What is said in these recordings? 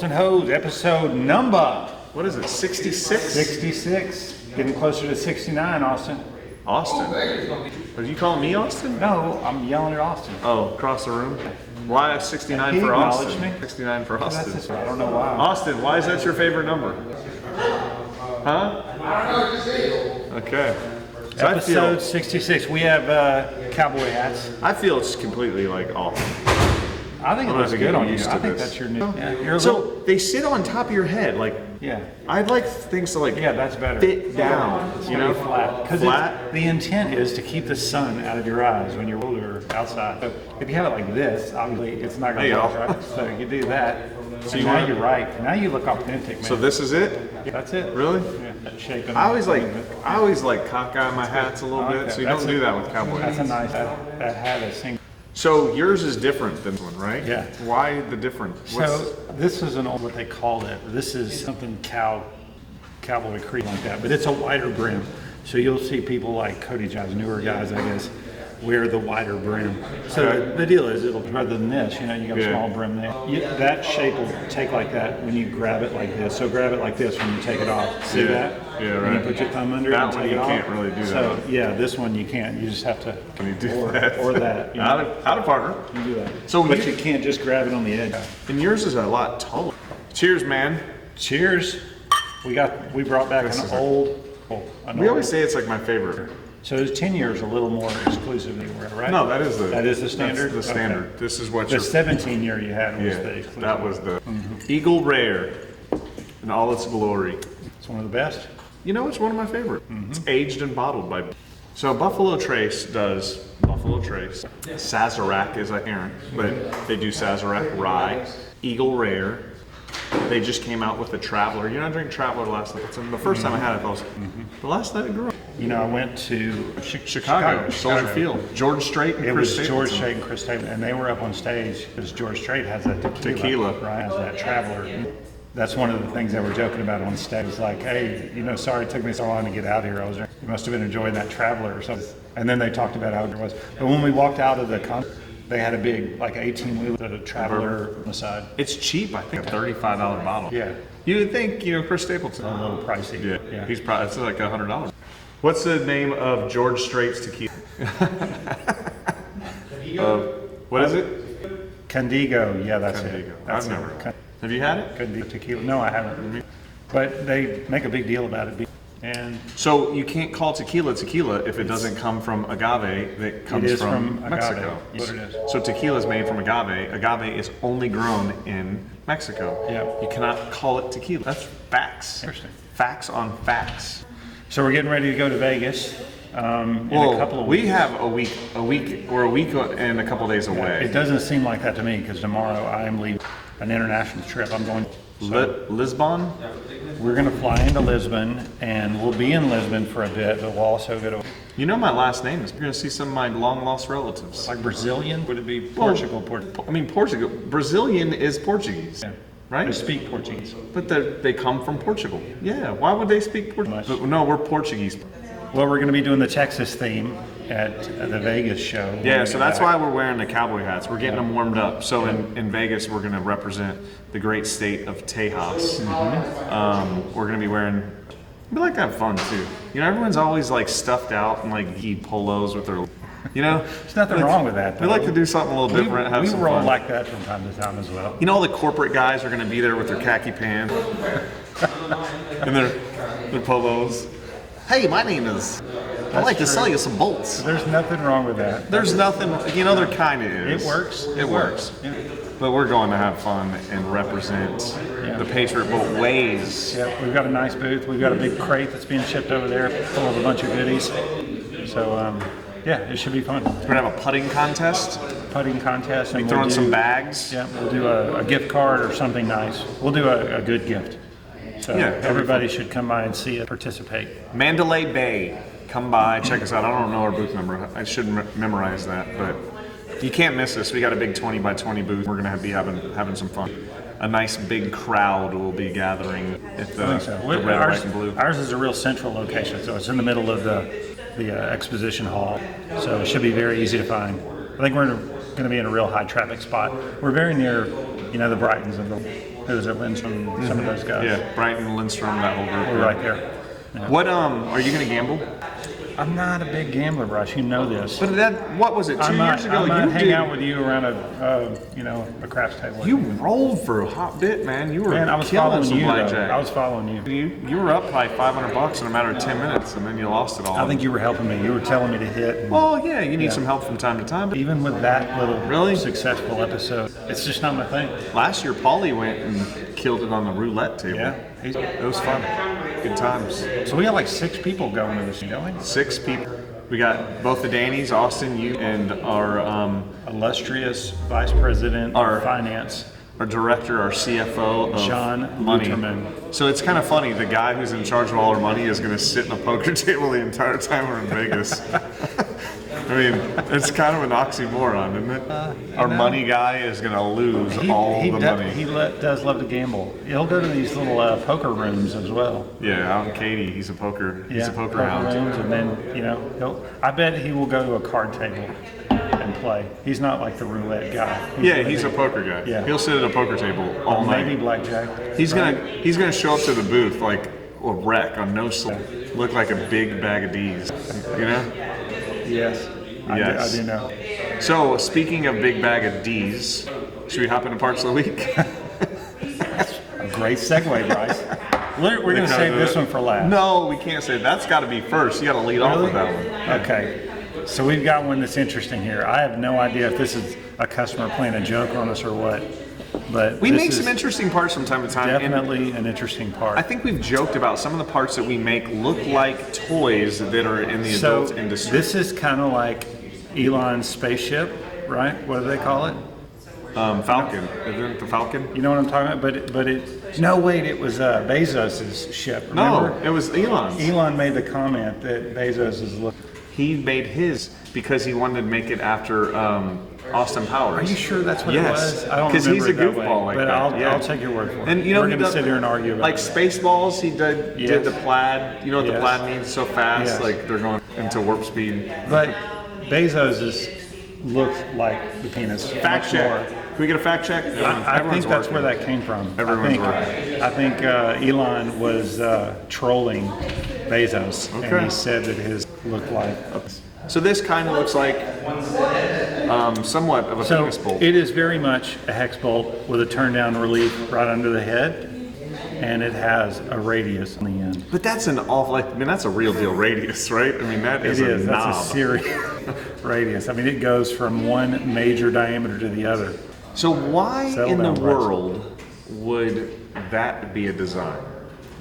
Austin Hose, episode number. What is it, 66? 66. Getting closer to 69, Austin. Austin? Are you calling me Austin? No, I'm yelling at Austin. Oh, across the room? Why 69 He for Austin? acknowledged me. 69 for Austin. That's just, I don't know why. Austin, why is that your favorite number? Huh? Okay. So Episode 66. We have cowboy hats. I feel it's completely like off. I think it I'm looks gonna good get on you. used I to think this. that's your new. Yeah, you're a So little, they sit on top of your head, like yeah. I'd like things to like That's better. fit down, you know, flat. Because the intent is to keep the sun out of your eyes when you're older outside. So if you have it like this, obviously it's not going to work, right? So you do that. So now you're right. Now you look authentic, man. So this is it? Yeah, that's it. Really? Yeah. That shape and I always like cockeye my hats a little bit, so you don't do that with cowboy That's hats. a nice that hat is single. So yours is different than this one, right? Yeah. Why the difference? So this is an old, what they called it. This is something cowboy creed like that, but it's a wider brim. So you'll see people like Cody John's newer guys, I guess, wear the wider brim. So the deal is, it'll rather than this, you know, you got a small brim there. That shape will take like that when you grab it like this. So grab it like this when you take it off. See that? Yeah, And right. you put your thumb under it That and one take you it off. can't really do that. So yeah, this one you can't. You just have to. Can you do or, that? Or that. You know? Out of partner. You do that. So but you- you can't just grab it on the edge. And yours is a lot taller. Cheers, man. Cheers. We brought back This an is old. We always say it's like my favorite. So it's 10 years, a little more exclusive than you were, right? No, that is the standard. That's the standard. Okay. This is what The you're. 17-year you had was the Yeah, exclusive. that was the Eagle Rare in all its glory. It's one of the best. You know, it's one of my favorite. It's aged and bottled by. So Buffalo Trace does Buffalo Trace. Sazerac is a parent, but they do Sazerac Rye, Eagle Rare. They just came out with a Traveler. You know, I drank Traveler last night. It's the first time I had it. I was the last night it grew up. You know, I went to Chicago, Soldier Field. George Strait and It Chris was George Stapleton. Strait and Chris Stapleton, and they were up on stage because George Strait has that tequila, right? Has that Traveler. That's one of the things they were joking about on stage. It's like, hey, you know, sorry it took me so long to get out here. You must have been enjoying that Traveler or something. And then they talked about how it was. But when we walked out of the concert, they had a big, like 18-wheeler with a Traveler on the side. It's cheap, I think, $35 bottle. Yeah. You would think, you know, Chris Stapleton. A little pricey. Yeah. He's probably, it's like $100. What's the name of George Strait's tequila? What is it? Candigo, yeah, that's Candigo. it. That's I've never. Have you had it? Candigo tequila. No, I haven't. But they make a big deal about it. And So you can't call tequila tequila if it doesn't come from agave that comes is from from Mexico. agave. Yes, it is. So tequila is made from agave. Agave is only grown in Mexico. Yeah. You cannot call it tequila. That's facts. Interesting. Facts on facts. so we're getting ready to go to Vegas in a couple of weeks. We have a week. We're a week and a couple days away. It doesn't seem like that to me because tomorrow I am leaving an international trip. I'm going. Lisbon? We're going to fly into Lisbon, and we'll be in Lisbon for a bit, but we'll also go to You know my last name is. You're going to see some of my long lost relatives. like Brazilian. Would it be Portugal? I mean, Portugal. Brazilian is Portuguese, right? They speak Portuguese. But they come from Portugal. Yeah. Why would they speak Portuguese? But no, we're Portuguese. Well, we're going to be doing the Texas theme at the Vegas show. Yeah, so that's why we're wearing the cowboy hats. We're getting them warmed up. So in Vegas, we're going to represent the great state of Tejas. We're going to be wearing. We like to have fun too. You know, everyone's always like stuffed out in like geek polos with their. You know, There's nothing wrong with that. we like to do something a little different. Have We some roll fun. like that from time to time as well. You know, all the corporate guys are going to be there with their khaki pants and their polos. Hey, my name is. I'd like to sell you some bolts. There's nothing wrong with that. There's nothing, you know, there kind of is. It works. It works. Yeah. But we're going to have fun and represent the Patriot both ways. Yeah, we've got a nice booth. We've got a big crate that's being shipped over there full of a bunch of goodies. So, yeah, it should be fun. We're going to have a putting contest. Putting contest. And Throwing we'll some do- bags. Yeah, we'll do a gift card or something nice. We'll do a good gift. So Yeah, that'll be everybody should come by and see it, participate. Mandalay Bay. Come by, check us out. I don't know our booth number. I should memorize that, but you can't miss us. We got a big 20 by 20 booth. We're going to be having some fun. A nice big crowd will be gathering at the, I think so. the red, white, and blue. Ours is a real central location, so it's in the middle of the exposition hall, so it should be very easy to find. I think we're going to be in a real high traffic spot. We're very near, you know, the Brightons of the Who's it, Lindstrom, some of those guys. Yeah, Brighton, Lindstrom, that whole group. We're right there. Yeah. What are you gonna gamble? I'm not a big gambler, Bryce. You know this. But what was it? 2 years ago, I might you hang out with you around a craps table. You rolled for a hot bit, man. You were I was killing following some you. blackjack. I was following you. You were up like $500 in a matter of 10 minutes, and then you lost it all. I think you were helping me. You were telling me to hit. Well, yeah, you need some help from time to time. But Even with that little Really? successful episode, it's just not my thing. last year, Paulie went and killed it on the roulette table. Yeah. It was fun. Good times. So we had like 6 people going to this, don't we? 6 people. We got both the Dannies, Austin, you, and our Illustrious Vice President Our- of Finance, our director, our CFO of John money. Luterman. So it's kind of funny. The guy who's in charge of all our money is going to sit in a poker table the entire time we're in Vegas. I mean, it's kind of an oxymoron, isn't it? Our money guy is going to lose all the money. He does love to gamble. He'll go to these little poker rooms as well. Yeah, out in Katy, he's a poker hound. rooms, and then I bet he will go to a card table and play. He's not like the roulette guy. He's a poker guy. Yeah. He'll sit at a poker table all night. Maybe blackjack. He's gonna show up to the booth like a wreck on no sleep, look like a big bag of D's. You know? Yes. Yes. I do know. So speaking of big bag of D's, should we hop into parts of the week? A great segue, Bryce. We're going to save this one for last. No, we can't say that's got to be first. You got to lead off with that one. Okay. So we've got one that's interesting here. I have no idea if this is a customer playing a joke on us or what. But We this make is some interesting parts from time to time. and definitely an interesting part. I think we've joked about some of the parts that we make look like toys that are in the adult industry. This is kind of like Elon's spaceship, right? What do they call it? Falcon. Isn't it the Falcon? You know what I'm talking about? But it was Bezos's ship. Remember? No, it was Elon's. Elon made the comment that Bezos is looking. He made his because he wanted to make it after Austin Powers. Are you sure that's what Yes, it was? I don't because remember he's a it that way, goofball like but that. I'll take your word for it. And you know, we're he going to does- sit here and argue about like it. Spaceballs, he did Yes. the plaid. You know what the Yes. plaid means? So fast, Yes. like they're going into warp speed. But Bezos's looks like the penis. Fact much check. more. Can we get a fact check? I think that's where that came from. Everyone's I think Elon was trolling Bezos, Okay. and he said that his looked like. So this kind of looks like somewhat of a So penis bolt. it is very much a hex bolt with a turn down relief right under the head, and it has a radius on the end. But that's an awful, that's a real deal radius, right? I mean, that is It a is. knob. That's a serious radius. I mean, it goes from one major diameter to the other. So why Settle in the down, Bryce. world would that be a design?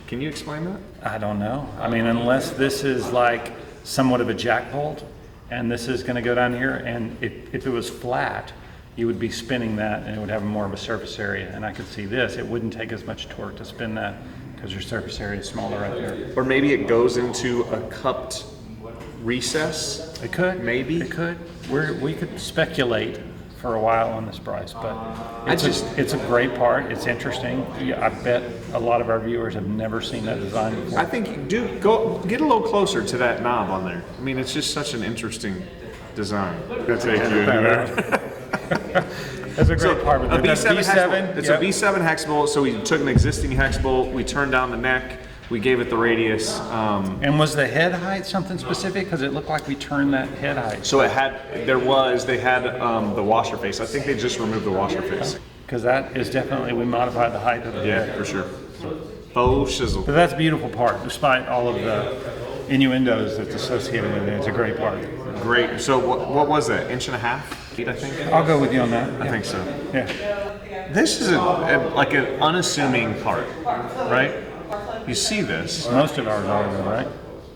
Can you explain that? I don't know. I mean, unless this is like somewhat of a jack bolt, and this is going to go down here, and if it was flat, you would be spinning that, and it would have more of a surface area. And I could see this. It wouldn't take as much torque to spin that because your surface area is smaller right there. Or maybe it goes into a cupped recess? It could. Maybe. It could. We could speculate for a while on this, Bryce, but it's a great part. It's interesting. I bet a lot of our viewers have never seen that design before. I think go get a little closer to that knob on there. I mean, it's just such an interesting design. Gonna take you in there. That's a great part. A But B7 hex bolt. It's yep. a B7 hex bolt. So we took an existing hex bolt, we turned down the neck, we gave it the radius. And was the head height something specific? Because it looked like we turned that head height. So they had the washer face. I think they just removed the washer face. Because that is definitely, we modified the height of the Yeah, head. for sure. Faux shizzle. But that's a beautiful part, despite all of the innuendos that's associated with it. It's a great part. Great. So what was that? Inch and a half? Feet, I think. I'll go with you on that. I think so. Yeah. This is like an unassuming part, right? You see this. Most of ours are, though, right?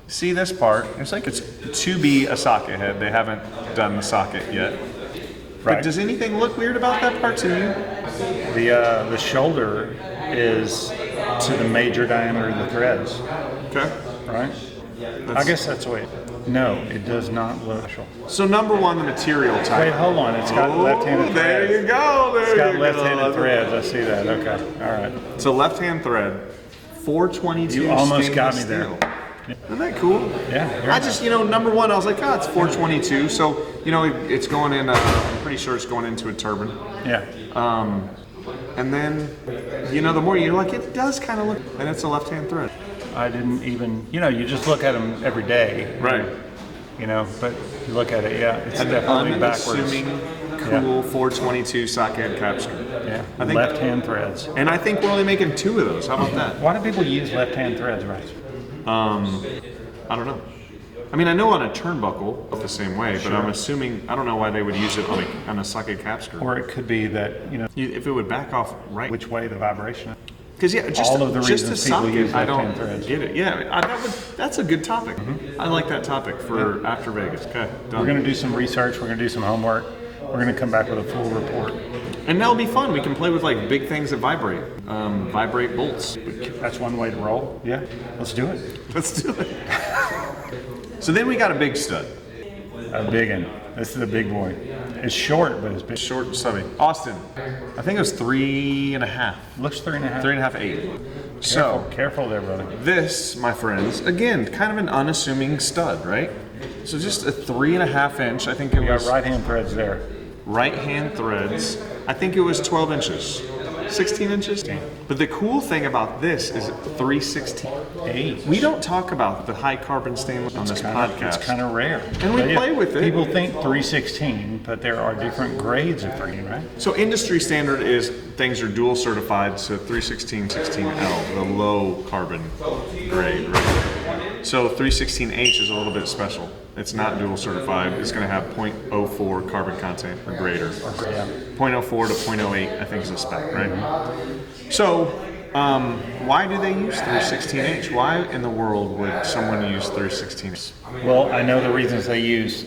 See this part? It's like it's to be a socket head. They haven't done the socket yet. But Right. does anything look weird about that part to you? The shoulder is to the major diameter of the threads, Okay. right? I guess that's the way. No, it does not look special. So number one, the material type. Wait, hold on. It's got left-handed There threads. you go. There It's got you left-handed go. threads. I see that. Okay. All right. So left-hand thread, 422. You almost got me stainless there. steel. Isn't that cool? Yeah. I just, number one, I was like, it's 422. So, it's going in, I'm pretty sure it's going into a turbine. Yeah. And then, you know, the more you're like, it does kind of look, and it's a left-hand thread. I didn't even, you know, you just look at them every day. Right. You know, but you look at it, yeah, it's An definitely backwards. unassuming, cool 422 sockhead cap screw. Yeah, I think, left-hand threads. and I think we're only making 2 of those. How about that? Why do people use left-hand threads, right? I don't know. I mean, I know on a turnbuckle the same way, but I'm assuming, I don't know why they would use it on a socket cap screw. Or it could be that, you know, If it would back off right. which way the vibration is. Because yeah, just, all of the just a reasons people socket, use I don't left-hand threads. get it. Yeah, that's a good topic. I like that topic for after Vegas. Okay, done. We're going to do some research. We're going to do some homework. We're going to come back with a full report. And that'll be fun. We can play with like big things that vibrate. Vibrate bolts. That's one way to roll. Yeah, let's do it. Let's do it. So then we got a big stud. A big one. This is a big boy. It's short, but it's big. Short and stubby. Austin. I think it was 3.5. Looks 3.5. 3.5, 8. So Careful there, brother. this, my friends, again, kind of an unassuming stud, right? So just a 3.5 inch. I think it We got was right-hand threads there. right-hand threads. I think it was 12 inches. 16 inches? But the cool thing about this is 3/16. We don't talk about the high carbon stainless on this podcast. It's kind of rare. And we But play with it. People think 316, but there are different grades of 3, right? So industry standard is things are dual certified, so 316, 16L, the low carbon grade, right? So 316H is a little bit special. It's not dual certified. It's going to have 0.04 carbon content or greater. 0.04 to 0.08, I think, is a spec, right? So, why do they use 316H? Why in the world would someone use 316H? Well, I know the reasons they use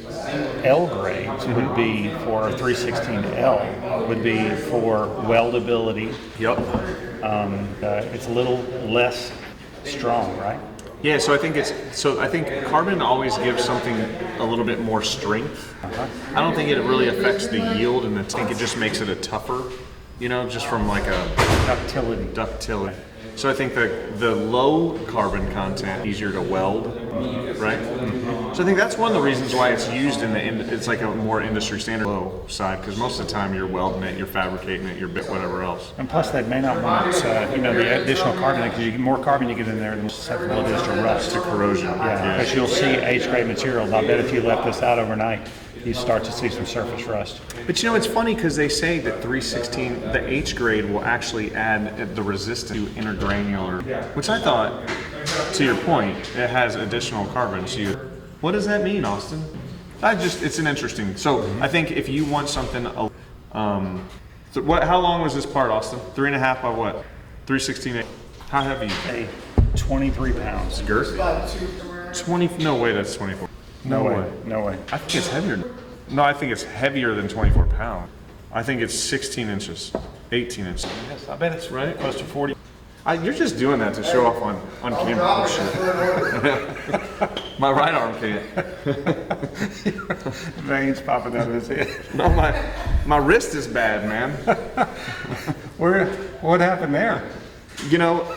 L grades would be for 316L, would be for weldability. Yep. It's a little less strong, right? Yeah, so I think carbon always gives something a little bit more strength. I don't think it really affects the yield, and I think it just makes it a tougher, you know, just from like a ductility. So I think the low carbon content easier to weld, right? So I think that's one of the reasons why it's used it's like a more industry standard low side, because most of the time you're welding it, you're fabricating it, you're bit whatever else. And plus, they may not want the additional carbon, because you get more carbon you get in there, the more susceptible it is to rust. To corrosion. Yeah, because you'll see H-grade materials. I bet if you left this out overnight, you start to see some surface rust. But you know, it's funny because they say that 316, the H grade will actually add the resistance to intergranular, which I thought, to your point, it has additional carbon. So what does that mean, Austin? It's an interesting. So I think if you want something, so how long was this part, Austin? 3.5 by what? 316. How heavy? 23 pounds. Girth? 20? No way, that's 24. No way. I think it's heavier. No, I think it's heavier than 24 pounds. I think it's 16 inches, 18 inches. Yes, I bet it's Right? close to 40. You're just doing that to show off on camera. Oh, shit. My right arm can't. Veins popping out of his head. No, my wrist is bad, man. What happened there? You know,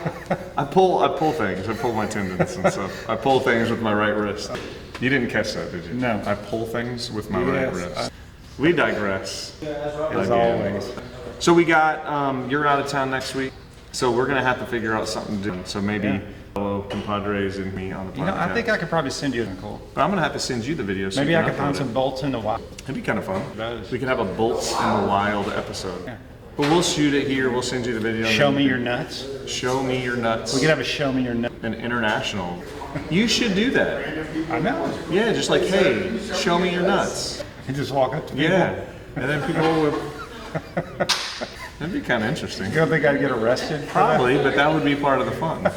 I pull things. I pull my tendons and stuff. I pull things with my right wrist. You didn't catch that, did you? No. I pull things with my right wrist. We digress. As always. So we got, you're out of town next week, so we're going to have to figure out something to do. So maybe fellow compadres and me on the podcast. You know, I think I could probably send you a Nicole. But I'm going to have to send you the video. So Maybe you I can could find upload some it. bolts in the wild. It'd be kind of fun. That is. We could have a Bolts in the Wild episode. Yeah. But we'll shoot it here. We'll send you the video. Show me your nuts. Show me your nuts. We could have a show me your nuts. An international. You should do that. I know. Yeah, just like, hey, show me your nuts. You just walk up to people. Yeah. And then people would. That'd be kind of interesting. You don't think I'd get arrested? for that? Probably, but that would be part of the fun.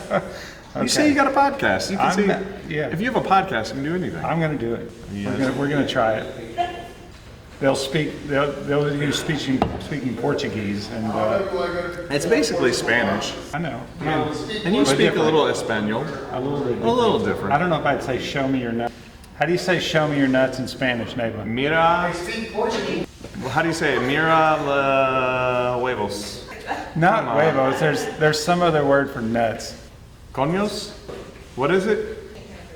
You say you got a podcast. You can If you have a podcast, you can do anything. I'm going to do it. Yes. We're going to try it. They'll use speaking Portuguese, and It's basically Spanish. I know. And you But speak different. a little Espanol. A little bit. A little different. I don't know if I'd say show me your nuts. How do you say show me your nuts in Spanish, Neighbor? Mira. How do you say it? Mira la huevos. Not Come on. huevos. There's some other word for nuts. Coños? What is it?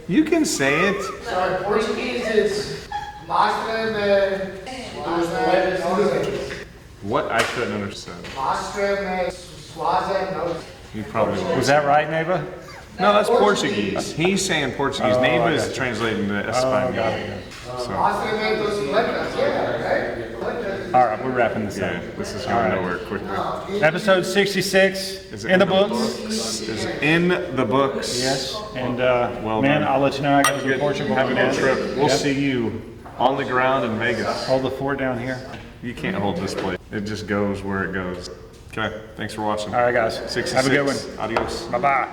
You can say it. Sorry, Portuguese is muéstrame tus huevos. What? I couldn't understand. You probably Was that right, Neva? No, that's Portuguese. He's saying Portuguese. Oh, Neva I is got you. translating to Oh, Espanol. got it. So, All right, we're wrapping this yeah, up. this is All going right. nowhere quickly. Episode 66 Is it in the books. Is it in the books? Yes, and Well man, done. I'll let you know I got to Good. Portugal. Have a good trip. We'll Yep. see you on the ground in Vegas. Hold the fort down here. You can't hold this place. It just goes where it goes. Okay, thanks for watching. All right, guys. 66. Have a good one. Adios. Bye-bye.